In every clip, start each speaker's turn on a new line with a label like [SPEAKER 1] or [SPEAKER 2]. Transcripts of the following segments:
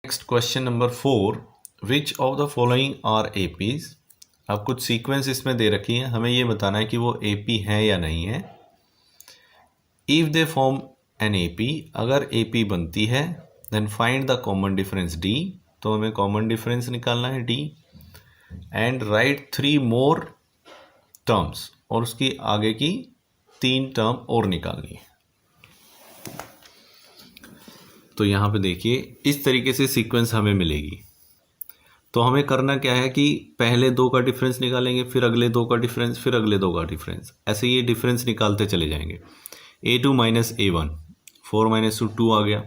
[SPEAKER 1] Next question number 4, which of the following are APs. अब कुछ sequence इसमें दे रखी है, हमें ये बताना है कि वो एपी है या नहीं है। If they form an AP, अगर एपी बनती है then find the common difference D, तो हमें कॉमन डिफरेंस निकालना है D, and write 3 more terms, और उसकी आगे की 3 टर्म और निकालनी है। तो यहाँ पे देखिए इस तरीके से सीक्वेंस हमें मिलेगी। तो हमें करना क्या है कि पहले 2 का डिफरेंस निकालेंगे, फिर अगले 2 का डिफरेंस, फिर अगले 2 का डिफरेंस, ऐसे ये डिफरेंस निकालते चले जाएंगे। a2 माइनस a1, 4 माइनस 2 आ गया।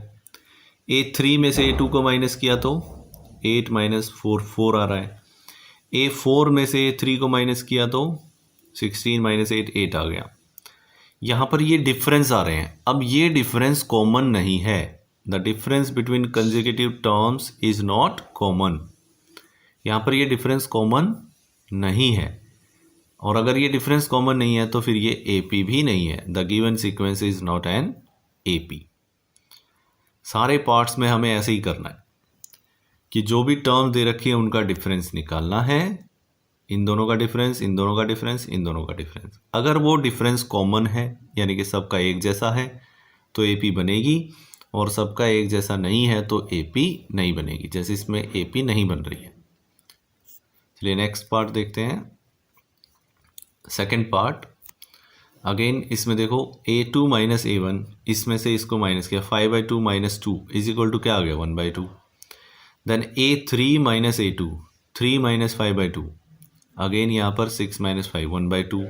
[SPEAKER 1] a3 में से a2 को माइनस किया तो 8 माइनस 4 4 आ रहा है। a4 में से a3 को माइनस किया तो 16 माइनस 8 8 आ गया। यहाँ पर ये डिफरेंस आ रहे हैं। अब ये डिफरेंस कॉमन नहीं है। The difference between consecutive terms is not common. यहाँ पर ये डिफरेंस कॉमन नहीं है, और अगर ये डिफरेंस कॉमन नहीं है तो फिर ये एपी भी नहीं है। The given sequence is not an AP. सारे पार्ट्स में हमें ऐसे ही करना है कि जो भी टर्म दे रखी है उनका डिफरेंस निकालना है। इन दोनों का डिफरेंस, इन दोनों का डिफरेंस, इन दोनों का डिफरेंस। अगर वो डिफरेंस कॉमन है यानी कि सबका एक जैसा है तो एपी बनेगी, और सबका एक जैसा नहीं है तो एपी नहीं बनेगी। जैसे इसमें एपी नहीं बन रही है। चलिए नेक्स्ट पार्ट देखते हैं, सेकेंड पार्ट। अगेन इसमें देखो a2 माइनस a1, इसमें से इसको माइनस किया, 5/2 माइनस 2 इज इक्वल टू क्या आ गया 1/2। Then a3 minus a2, 3 minus 5/2, again यहाँ पर 6 minus 5 1/2।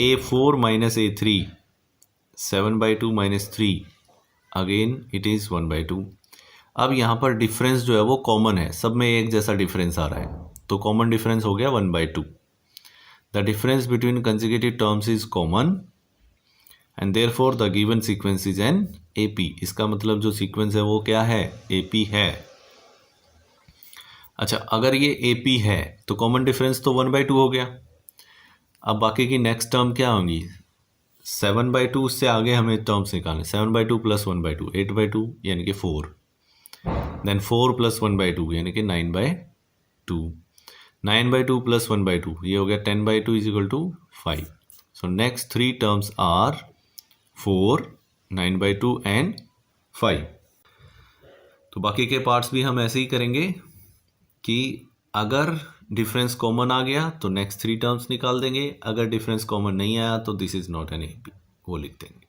[SPEAKER 1] a4 minus a3, 7/2 minus 3, again it is 1/2। अब यहाँ पर डिफरेंस जो है वो कॉमन है, सब में एक जैसा डिफरेंस आ रहा है, तो कॉमन डिफरेंस हो गया 1/2। The difference between consecutive terms is common and therefore the given sequence is an AP. इसका मतलब जो सीक्वेंस है वो क्या है, एपी है। अच्छा, अगर ये एपी है तो कॉमन डिफरेंस तो 1/2 हो गया। अब बाकी की नेक्स्ट टर्म क्या होंगी, 7/2, उससे आगे हमें टर्म्स निकालने, 7/2 प्लस 1/2 8/2 यानी कि 4, देन 4 प्लस 1/2 यानी कि 9/2, 9/2 प्लस 1/2 ये हो गया 10/2 is equal to 5। So next 3 terms are 4, 9/2 and 5। तो बाकी के पार्ट्स भी हम ऐसे ही करेंगे कि अगर डिफरेंस कॉमन आ गया तो नेक्स्ट 3 टर्म्स निकाल देंगे, अगर डिफरेंस कॉमन नहीं आया तो this is not an AP, वो लिख देंगे।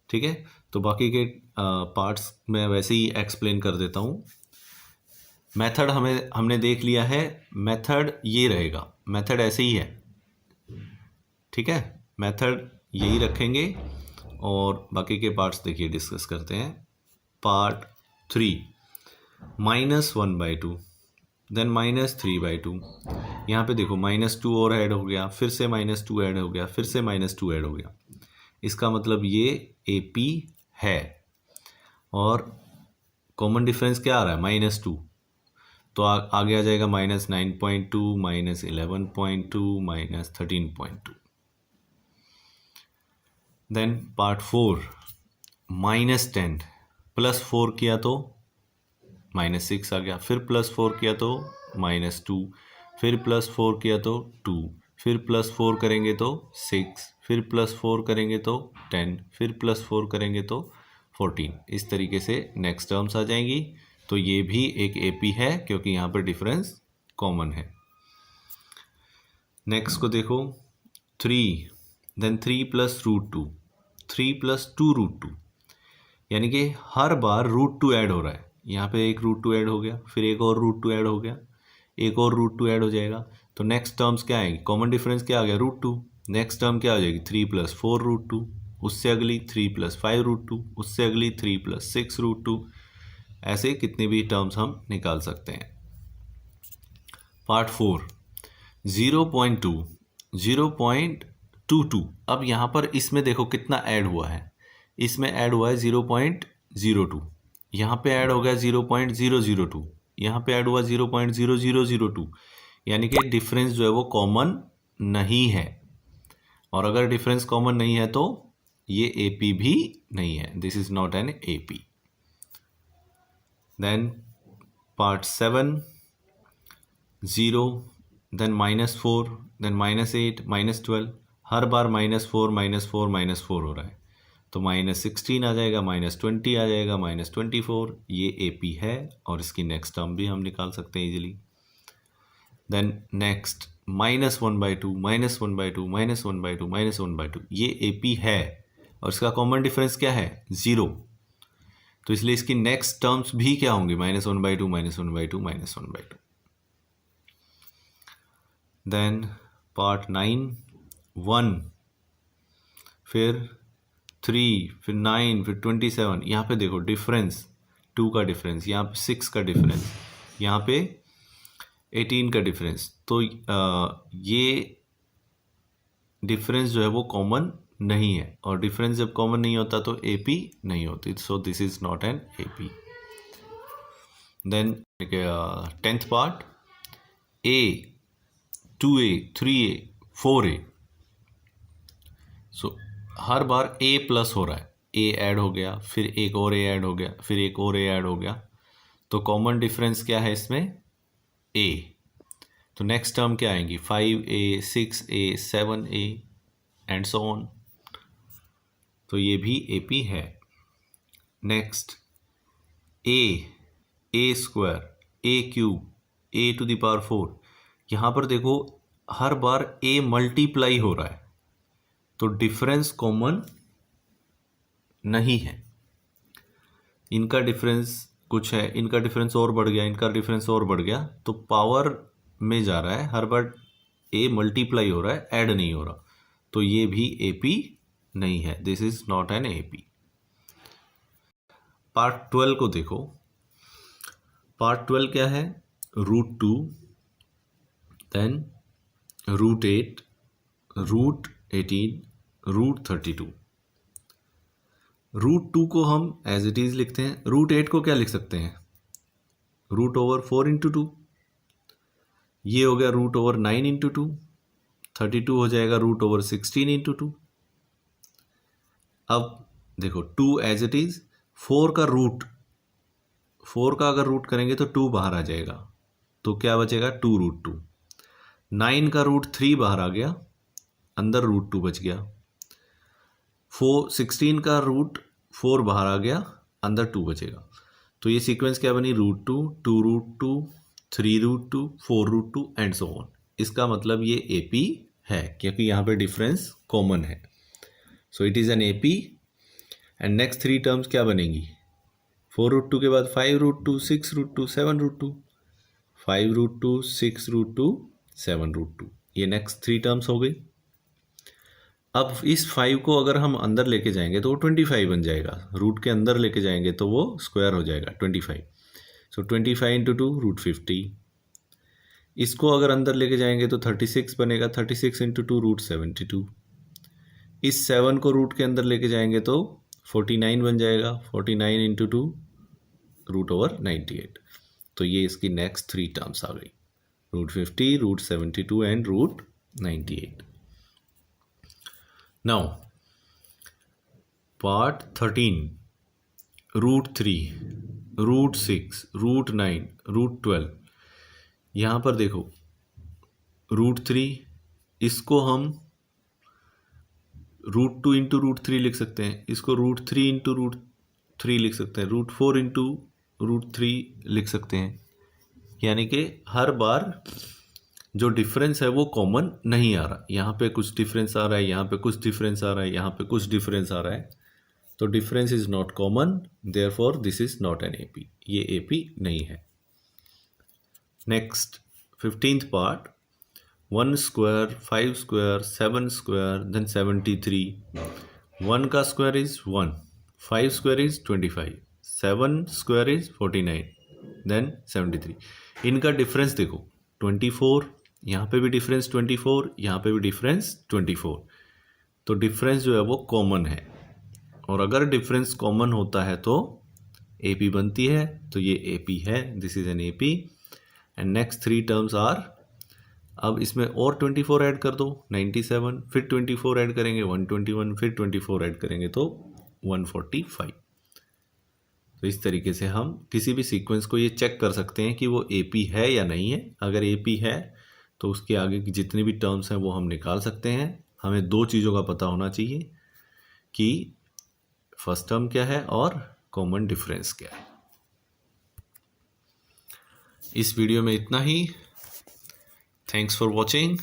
[SPEAKER 1] ठीक है, तो बाकी के पार्ट्स मैं वैसे ही एक्सप्लेन कर देता हूँ। मेथड हमने देख लिया है, मेथड ये रहेगा, मेथड ऐसे ही है। ठीक है, मेथड यही रखेंगे, और बाकी के पार्ट्स देखिए डिस्कस करते हैं। Part 3, -1/2, then -3/2। यहाँ पे देखो -2 और ऐड हो गया, फिर से -2 ऐड हो गया, फिर से -2 ऐड हो गया। इसका मतलब ये एपी है, और कॉमन डिफरेंस क्या आ रहा है -2, तो आगे आ जाएगा -9.2, -11.2, -13.2। देन पार्ट 4, -10 प्लस 4 किया तो -6 आ गया, फिर प्लस 4 किया तो -2, फिर प्लस 4 किया तो 2, फिर प्लस 4 करेंगे तो 6, फिर प्लस 4 करेंगे तो 10, फिर प्लस 4 करेंगे तो 14। इस तरीके से नेक्स्ट टर्म्स आ जाएंगी। तो ये भी एक एपी है क्योंकि यहाँ पर डिफरेंस कॉमन है। नेक्स्ट को देखो 3, देन 3 प्लस √2, 3 प्लस 2√2, यानी कि हर बार √2 ऐड हो रहा है। यहाँ पे एक √2 ऐड हो गया, फिर एक और √2 ऐड हो गया, एक और √2 ऐड हो जाएगा। तो नेक्स्ट टर्म्स क्या आएंगी, कॉमन डिफरेंस क्या आ गया √2। नेक्स्ट टर्म क्या हो जाएगी 3 प्लस 4√2, उससे अगली 3 प्लस 5√2, उससे अगली 3 प्लस 6√2। ऐसे कितने भी टर्म्स हम निकाल सकते हैं। पार्ट 4, 0.2, 0.22। अब यहाँ पर इसमें देखो कितना ऐड हुआ है, इसमें ऐड हुआ है 0.02, यहाँ पे ऐड हो गया 0.002, यहाँ पे ऐड हुआ 0.0002, यानी कि डिफरेंस जो है वो कॉमन नहीं है, और अगर डिफरेंस कॉमन नहीं है तो ये एपी भी नहीं है। This is not an AP. Then part 7 0, then -4, then -8, -12, हर बार -4 -4 -4 हो रहा है, तो -16 आ जाएगा, -20 आ जाएगा, -24, ये AP है और इसकी नेक्स्ट टर्म भी हम निकाल सकते हैं इजीली। देन नेक्स्ट -1/2, -1/2, -1/2, -1/2, ये AP है और इसका कॉमन डिफरेंस क्या है? 0। तो इसलिए इसकी नेक्स्ट टर्म्स भी क्या होंगी? -1/2, -1/2, -1/2। देन पार्ट 9 1, फिर 3, फिर 9, फिर 27। यहाँ पे देखो डिफरेंस 2 का डिफरेंस, यहाँ पे 6 का डिफरेंस, यहाँ पे 18 का डिफरेंस। तो ये डिफरेंस जो है वो कॉमन नहीं है, और डिफरेंस जब कॉमन नहीं होता तो AP नहीं होती, so this is not an AP। Then 10th part A 2A 3A 4A। So हर बार A प्लस हो रहा है, A ऐड हो गया, फिर एक और A ऐड हो गया, फिर एक और A ऐड हो गया, तो कॉमन डिफरेंस क्या है इसमें? A। तो नेक्स्ट टर्म क्या आएंगी? 5A 6A 7A and so on. तो ये भी AP है। Next A square, A cube, A⁴। यहाँ पर देखो हर बार A मल्टीप्लाई हो रहा है, तो डिफरेंस कॉमन नहीं है। इनका डिफरेंस कुछ है, इनका डिफरेंस और बढ़ गया, इनका डिफरेंस और बढ़ गया, तो पावर में जा रहा है, हर बार A मल्टीप्लाई हो रहा है, ऐड नहीं हो रहा, तो ये भी AP नहीं है, this is not an AP। Part 12 को देखो। पार्ट 12 क्या है? √2, देन √8, √18, √32। √2 को हम एज इट इज लिखते हैं। √8 को क्या लिख सकते हैं? √4 × 2। ये हो गया √9 × 2। 32 हो जाएगा √16 × 2। अब देखो 2 एज इट इज, 4 का अगर रूट करेंगे तो 2 बाहर आ जाएगा, तो क्या बचेगा? 2√2। 9 का √3 बाहर आ गया, अंदर √2 बच गया। 16 का √4 बाहर आ गया, अंदर 2 बचेगा। तो ये सीक्वेंस क्या बनी? √2, 2√2, 3√2, 4√2 एंड सो ऑन। इसका मतलब ये AP है, क्योंकि यहाँ पे डिफरेंस कॉमन है, so it is an AP। And next 3 terms क्या बनेंगी? 4√2 के बाद 5√2, 6√2, 7√2, 5√2, 6√2, 7√2, ये नेक्स्ट 3 टर्म्स हो गई। अब इस 5 को अगर हम अंदर लेके जाएंगे तो वो 25 बन जाएगा, रूट के अंदर लेके जाएंगे तो वो स्क्वायर हो जाएगा 25। सो 25 × 2 √50। इसको अगर अंदर लेके जाएंगे तो 36 बनेगा, 36 × 2 √72। इस 7 को रूट के अंदर लेके जाएंगे तो 49 बन जाएगा, 49 × 2 √98। तो ये इसकी नेक्स्ट 3 टर्म्स आ गई, √50, √72 एंड √98। Now part 13 √3, √6, √9, √12। यहाँ पर देखो √3, इसको हम √2 × √3 लिख सकते हैं, इसको √3 × √3 लिख सकते हैं, √4 × √3 लिख सकते हैं। यानी कि हर बार जो डिफरेंस है वो कॉमन नहीं आ रहा, यहाँ पे कुछ डिफरेंस आ रहा है, यहाँ पे कुछ डिफरेंस आ रहा है, यहाँ पे कुछ डिफरेंस आ रहा है, तो difference is not common, therefore this is not an AP, ये AP नहीं है। Next 15th part 1 square, 5 square, 7 square, then 73। 1 का square is 1, 5 square is 25, 7 square is 49, then 73। इनका डिफरेंस देखो 24, यहाँ पे भी डिफरेंस 24, यहाँ पे भी डिफरेंस 24, तो डिफरेंस जो है वो कॉमन है, और अगर डिफरेंस कॉमन होता है तो AP बनती है, तो ये AP है, this is an AP। And next 3 terms are, अब इसमें और 24 ऐड कर दो 97, फिर 24 ऐड करेंगे 121, फिर 24 ऐड करेंगे तो 145। तो इस तरीके से हम किसी भी सीक्वेंस को ये चेक कर सकते हैं कि वो AP है या नहीं है। अगर AP है तो उसके आगे की जितनी भी टर्म्स हैं वो हम निकाल सकते हैं। हमें दो चीज़ों का पता होना चाहिए कि फर्स्ट टर्म क्या है और कॉमन डिफरेंस क्या है। इस वीडियो में इतना ही। Thanks for watching.